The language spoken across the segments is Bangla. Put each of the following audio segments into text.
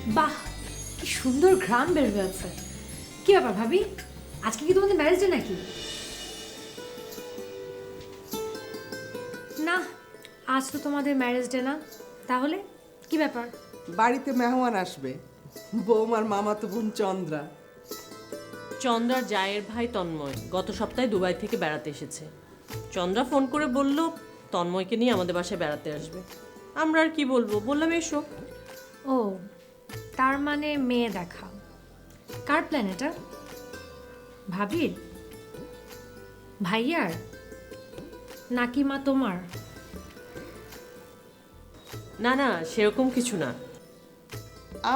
বাহ, কি সুন্দর ঘ্রাণ বের হয়েছে। কি ব্যাপার ভাবি, আজকে কি তোমাদের ম্যারেজ ডে নাকি? না, আজ তো তোমাদের ম্যারেজ ডে না। তাহলে কি ব্যাপার? বাড়িতে মেহমান আসবে, বৌমার মামাতো বোন চন্দ্রা। চন্দ্রার জায়ের ভাই তন্ময় গত সপ্তাহে দুবাই থেকে বেড়াতে এসেছে। চন্দ্রা ফোন করে বলল তন্ময়কে নিয়ে আমাদের বাসায় বেড়াতে আসবে। আমরা আর কি বলবো, বললাম এসো। ও, তার মানে মেয়ে দেখা। কার প্ল্যান এটা? ভাবির? ভাইয়ার? নাকি মা তোমার? না না, সেরকম কিছু না।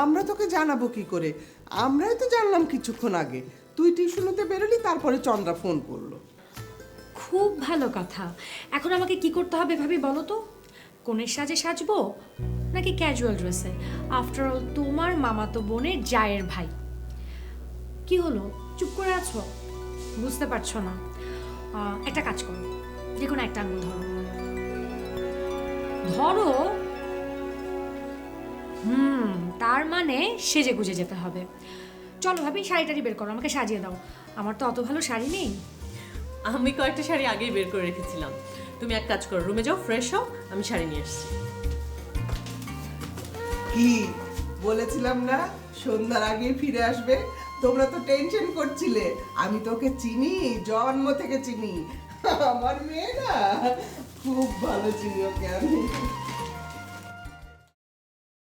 আমরা তোকে জানাবো কি করে? আমরাই তো জানলাম কিছুক্ষণ আগে। তুই টিউশনিতে বেরোলি, তারপরে চন্দ্রা ফোন করলো। খুব ভালো কথা। এখন আমাকে কি করতে হবে ভাবি বলো তো? কোনের সাজে সাজবো নাকি ক্যাজুয়াল ড্রেসে? আফটার অল তোমার মামাতো বোনের জায়ের ভাই। কি হলো, চুপ করে আছো? বুঝতে পারছো না? একটা কাজ করো, যে কোনো একটা আঙুল ধরো। ধরো। তার মানে সেজে গুজে যেতে হবে। চলো ভাবি, শাড়িটারি বের করো, আমাকে সাজিয়ে দাও। আমার তো অত ভালো শাড়ি নেই। আমি কয়েকটা শাড়ি আগেই বের করে রেখেছিলাম। তুমি এক কাজ করো, রুমে যাও, ফ্রেশ হও, আমি শাড়ি নিয়ে এসেছি। কি বলেছিলাম না সন্ধ্যার আগেই ফিরে আসবে? তোমরা তো টেনশন করছিলে। আমি তোকে চিনি, জন্ম থেকে চিনি। আমার মেয়ে না, খুব ভালো চিনি ওকে আমি।